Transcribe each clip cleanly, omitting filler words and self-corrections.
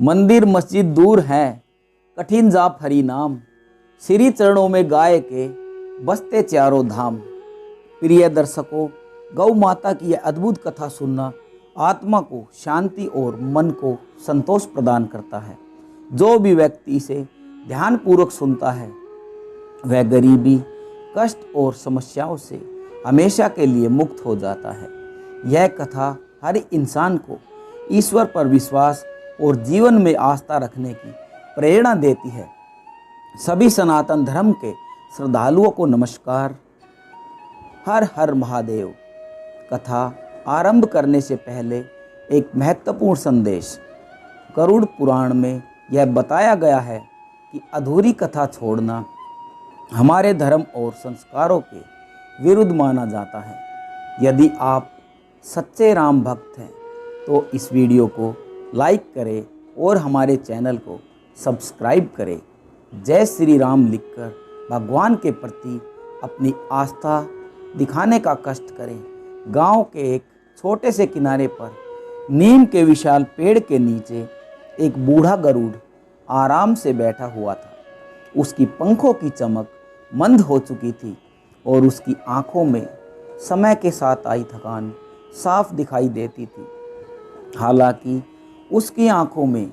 मंदिर मस्जिद दूर हैं, कठिन जाप हरि नाम, श्री चरणों में गाय के बसते चारों धाम। प्रिय दर्शकों, गौ माता की यह अद्भुत कथा सुनना आत्मा को शांति और मन को संतोष प्रदान करता है। जो भी व्यक्ति इसे ध्यानपूर्वक सुनता है वह गरीबी, कष्ट और समस्याओं से हमेशा के लिए मुक्त हो जाता है। यह कथा हर इंसान को ईश्वर पर विश्वास और जीवन में आस्था रखने की प्रेरणा देती है। सभी सनातन धर्म के श्रद्धालुओं को नमस्कार। हर हर महादेव। कथा आरंभ करने से पहले एक महत्वपूर्ण संदेश। गरुड़ पुराण में यह बताया गया है कि अधूरी कथा छोड़ना हमारे धर्म और संस्कारों के विरुद्ध माना जाता है। यदि आप सच्चे राम भक्त हैं तो इस वीडियो को लाइक करें और हमारे चैनल को सब्सक्राइब करें। जय श्री राम लिखकर भगवान के प्रति अपनी आस्था दिखाने का कष्ट करें। गांव के एक छोटे से किनारे पर नीम के विशाल पेड़ के नीचे एक बूढ़ा गरुड़ आराम से बैठा हुआ था। उसकी पंखों की चमक मंद हो चुकी थी और उसकी आंखों में समय के साथ आई थकान साफ दिखाई देती थी। हालांकि उसकी आंखों में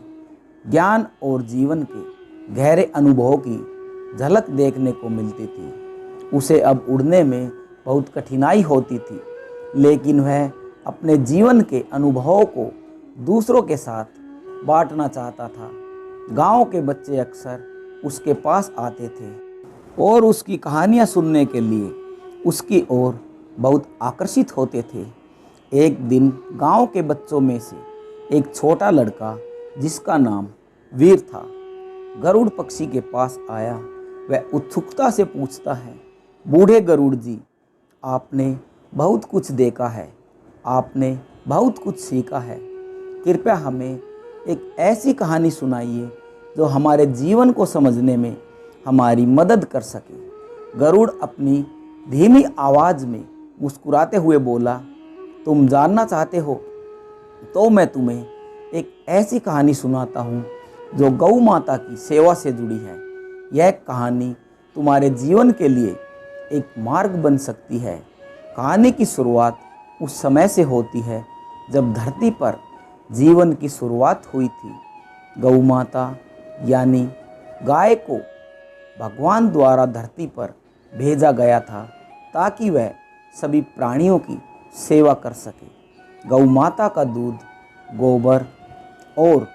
ज्ञान और जीवन के गहरे अनुभवों की झलक देखने को मिलती थी। उसे अब उड़ने में बहुत कठिनाई होती थी, लेकिन वह अपने जीवन के अनुभवों को दूसरों के साथ बांटना चाहता था। गांव के बच्चे अक्सर उसके पास आते थे और उसकी कहानियां सुनने के लिए उसकी ओर बहुत आकर्षित होते थे। एक दिन गांव के बच्चों में से एक छोटा लड़का जिसका नाम वीर था, गरुड़ पक्षी के पास आया। वह उत्सुकता से पूछता है, बूढ़े गरुड़ जी, आपने बहुत कुछ देखा है, आपने बहुत कुछ सीखा है। कृपया हमें एक ऐसी कहानी सुनाइए जो हमारे जीवन को समझने में हमारी मदद कर सके। गरुड़ अपनी धीमी आवाज़ में मुस्कुराते हुए बोला, तुम जानना चाहते हो तो मैं तुम्हें एक ऐसी कहानी सुनाता हूँ जो गौ माता की सेवा से जुड़ी है। यह कहानी तुम्हारे जीवन के लिए एक मार्ग बन सकती है। कहानी की शुरुआत उस समय से होती है जब धरती पर जीवन की शुरुआत हुई थी। गौ माता यानी गाय को भगवान द्वारा धरती पर भेजा गया था ताकि वह सभी प्राणियों की सेवा कर सके। गौ माता का दूध, गोबर और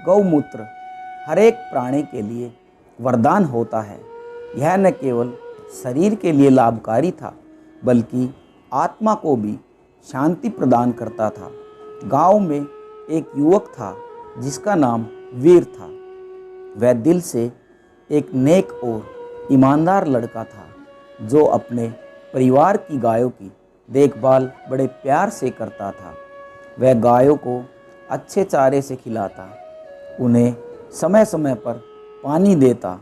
गौमूत्र हर एक प्राणी के लिए वरदान होता है। यह न केवल शरीर के लिए लाभकारी था बल्कि आत्मा को भी शांति प्रदान करता था। गांव में एक युवक था जिसका नाम वीर था। वह दिल से एक नेक और ईमानदार लड़का था जो अपने परिवार की गायों की देखभाल बड़े प्यार से करता था। वह गायों को अच्छे चारे से खिलाता, उन्हें समय समय पर पानी देता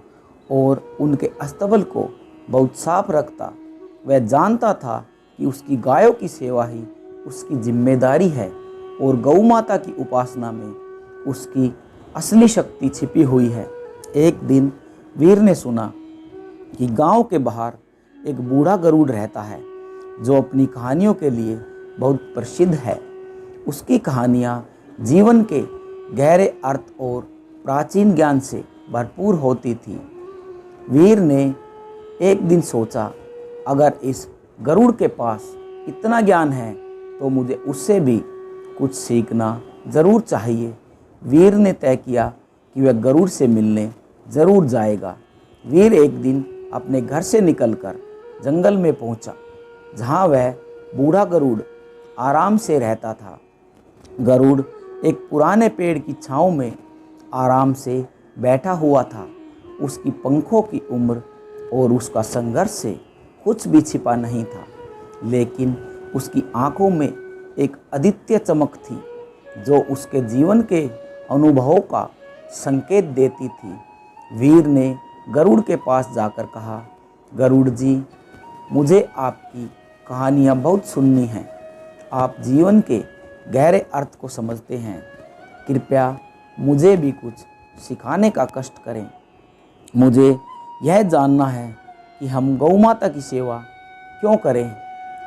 और उनके अस्तबल को बहुत साफ रखता। वह जानता था कि उसकी गायों की सेवा ही उसकी जिम्मेदारी है और गौ माता की उपासना में उसकी असली शक्ति छिपी हुई है। एक दिन वीर ने सुना कि गांव के बाहर एक बूढ़ा गरुड़ रहता है जो अपनी कहानियों के लिए बहुत प्रसिद्ध है। उसकी कहानियाँ जीवन के गहरे अर्थ और प्राचीन ज्ञान से भरपूर होती थी। वीर ने एक दिन सोचा, अगर इस गरुड़ के पास इतना ज्ञान है तो मुझे उससे भी कुछ सीखना ज़रूर चाहिए। वीर ने तय किया कि वह गरुड़ से मिलने ज़रूर जाएगा। वीर एक दिन अपने घर से निकलकर जंगल में पहुंचा जहां वह बूढ़ा गरुड़ आराम से रहता था। गरुड़ एक पुराने पेड़ की छांव में आराम से बैठा हुआ था। उसकी पंखों की उम्र और उसका संघर्ष से कुछ भी छिपा नहीं था, लेकिन उसकी आंखों में एक अद्वितीय चमक थी जो उसके जीवन के अनुभवों का संकेत देती थी। वीर ने गरुड़ के पास जाकर कहा, गरुड़ जी, मुझे आपकी कहानियाँ बहुत सुननी हैं। आप जीवन के गहरे अर्थ को समझते हैं। कृपया मुझे भी कुछ सिखाने का कष्ट करें। मुझे यह जानना है कि हम गौ माता की सेवा क्यों करें।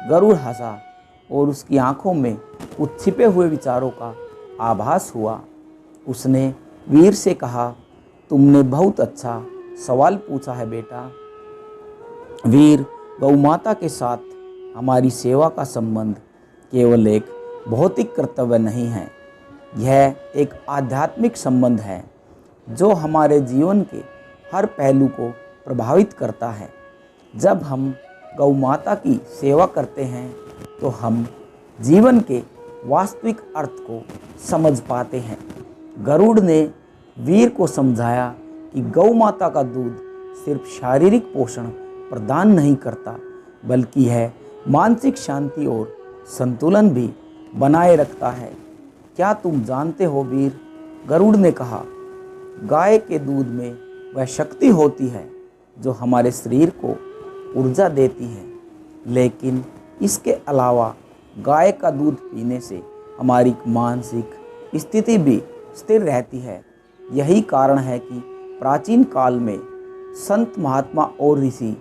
गरुड़ हंसा और उसकी आंखों में कुछ छिपे हुए विचारों का आभास हुआ। उसने वीर से कहा, तुमने बहुत अच्छा सवाल पूछा है बेटा। वीर, गौ माता के साथ हमारी सेवा का संबंध केवल एक भौतिक कर्तव्य नहीं है, यह एक आध्यात्मिक संबंध है जो हमारे जीवन के हर पहलू को प्रभावित करता है। जब हम गौ माता की सेवा करते हैं तो हम जीवन के वास्तविक अर्थ को समझ पाते हैं। गरुड़ ने वीर को समझाया कि गौ माता का दूध सिर्फ शारीरिक पोषण प्रदान नहीं करता, बल्कि यह मानसिक शांति और संतुलन भी बनाए रखता है। क्या तुम जानते हो वीर, गरुड़ ने कहा, गाय के दूध में वह शक्ति होती है जो हमारे शरीर को ऊर्जा देती है, लेकिन इसके अलावा गाय का दूध पीने से हमारी मानसिक स्थिति भी स्थिर रहती है। यही कारण है कि प्राचीन काल में संत महात्मा और ऋषि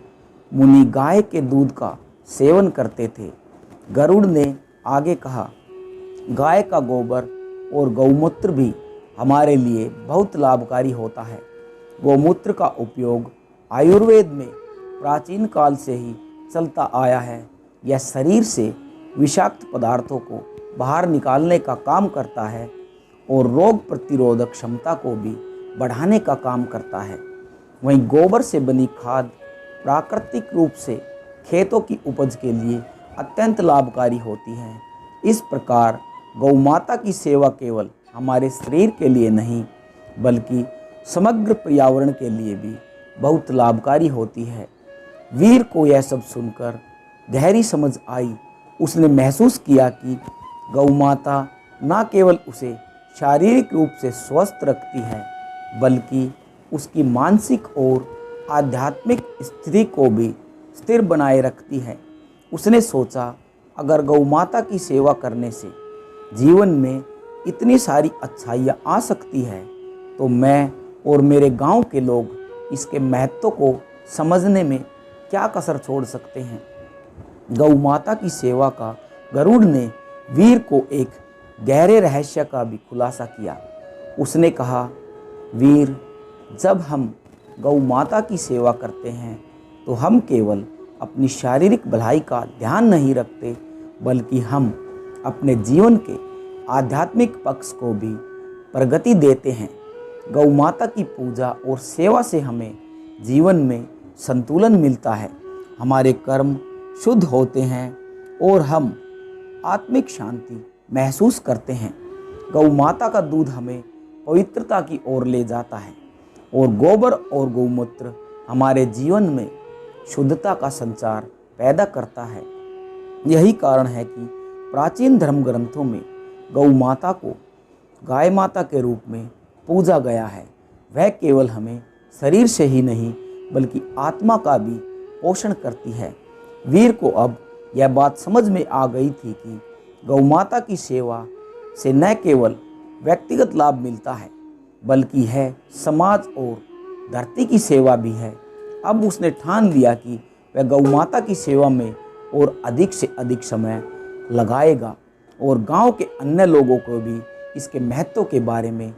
मुनि गाय के दूध का सेवन करते थे। गरुड़ ने आगे कहा, गाय का गोबर और गौमूत्र भी हमारे लिए बहुत लाभकारी होता है। गौमूत्र का उपयोग आयुर्वेद में प्राचीन काल से ही चलता आया है। यह शरीर से विषाक्त पदार्थों को बाहर निकालने का काम करता है और रोग प्रतिरोधक क्षमता को भी बढ़ाने का काम करता है। वहीं गोबर से बनी खाद प्राकृतिक रूप से खेतों की उपज के लिए अत्यंत लाभकारी होती है। इस प्रकार गौ माता की सेवा केवल हमारे शरीर के लिए नहीं, बल्कि समग्र पर्यावरण के लिए भी बहुत लाभकारी होती है। वीर को यह सब सुनकर गहरी समझ आई। उसने महसूस किया कि गौ माता न केवल उसे शारीरिक रूप से स्वस्थ रखती है, बल्कि उसकी मानसिक और आध्यात्मिक स्थिति को भी स्थिर बनाए रखती है। उसने सोचा, अगर गौ माता की सेवा करने से जीवन में इतनी सारी अच्छाइयाँ आ सकती है, तो मैं और मेरे गांव के लोग इसके महत्व को समझने में क्या कसर छोड़ सकते हैं। गौ माता की सेवा का गरुड़ ने वीर को एक गहरे रहस्य का भी खुलासा किया। उसने कहा, वीर, जब हम गौ माता की सेवा करते हैं तो हम केवल अपनी शारीरिक भलाई का ध्यान नहीं रखते, बल्कि हम अपने जीवन के आध्यात्मिक पक्ष को भी प्रगति देते हैं। गौ माता की पूजा और सेवा से हमें जीवन में संतुलन मिलता है, हमारे कर्म शुद्ध होते हैं और हम आत्मिक शांति महसूस करते हैं। गौ माता का दूध हमें पवित्रता की ओर ले जाता है और गोबर और गौमूत्र हमारे जीवन में शुद्धता का संचार पैदा करता है। यही कारण है कि प्राचीन धर्म ग्रंथों में गौ माता को गाय माता के रूप में पूजा गया है। वह केवल हमें शरीर से ही नहीं, बल्कि आत्मा का भी पोषण करती है। वीर को अब यह बात समझ में आ गई थी कि गौ माता की सेवा से न केवल व्यक्तिगत लाभ मिलता है, बल्कि है समाज और धरती की सेवा भी है। अब उसने ठान लिया कि वह गौ माता की सेवा में और अधिक से अधिक समय लगाएगा और गांव के अन्य लोगों को भी इसके महत्व के बारे में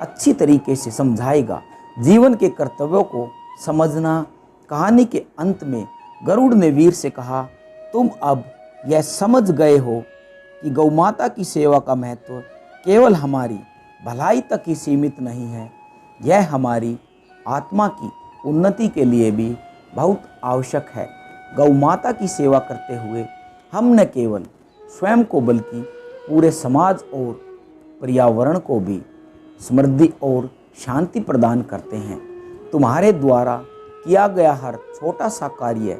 अच्छी तरीके से समझाएगा। जीवन के कर्तव्यों को समझना। कहानी के अंत में गरुड़ ने वीर से कहा, तुम अब यह समझ गए हो कि गौ माता की सेवा का महत्व केवल हमारी भलाई तक ही सीमित नहीं है, यह हमारी आत्मा की उन्नति के लिए भी बहुत आवश्यक है। गौ माता की सेवा करते हुए हम न केवल स्वयं को, बल्कि पूरे समाज और पर्यावरण को भी समृद्धि और शांति प्रदान करते हैं। तुम्हारे द्वारा किया गया हर छोटा सा कार्य,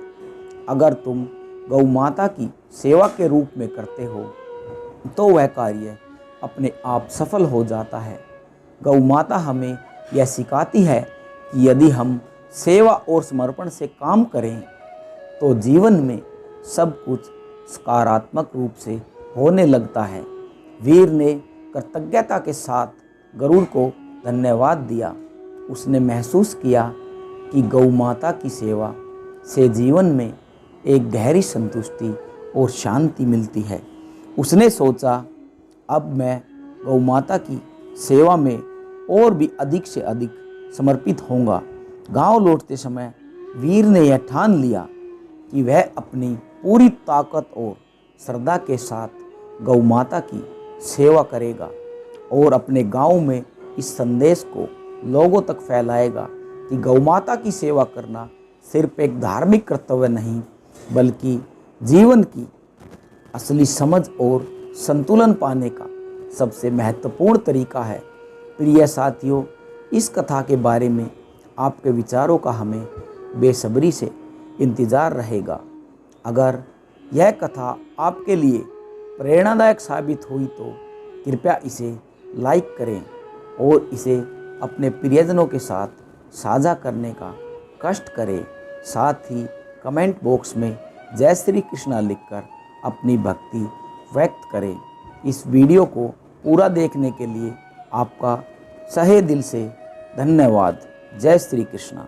अगर तुम गौ माता की सेवा के रूप में करते हो, तो वह कार्य अपने आप सफल हो जाता है। गौ माता हमें यह सिखाती है कि यदि हम सेवा और समर्पण से काम करें, तो जीवन में सब कुछ सकारात्मक रूप से होने लगता है। वीर ने कृतज्ञता के साथ गरुड़ को धन्यवाद दिया। उसने महसूस किया कि गौ माता की सेवा से जीवन में एक गहरी संतुष्टि और शांति मिलती है। उसने सोचा, अब मैं गौ माता की सेवा में और भी अधिक से अधिक समर्पित होऊंगा। गांव लौटते समय वीर ने यह ठान लिया कि वह अपनी पूरी ताकत और श्रद्धा के साथ गौ माता की सेवा करेगा और अपने गांव में इस संदेश को लोगों तक फैलाएगा कि गौ माता की सेवा करना सिर्फ एक धार्मिक कर्तव्य नहीं, बल्कि जीवन की असली समझ और संतुलन पाने का सबसे महत्वपूर्ण तरीका है। प्रिय साथियों, इस कथा के बारे में आपके विचारों का हमें बेसब्री से इंतज़ार रहेगा। अगर यह कथा आपके लिए प्रेरणादायक साबित हुई तो कृपया इसे लाइक करें और इसे अपने प्रियजनों के साथ साझा करने का कष्ट करें। साथ ही कमेंट बॉक्स में जय श्री कृष्णा लिखकर अपनी भक्ति व्यक्त करें। इस वीडियो को पूरा देखने के लिए आपका तहे दिल से धन्यवाद। जय श्री कृष्णा।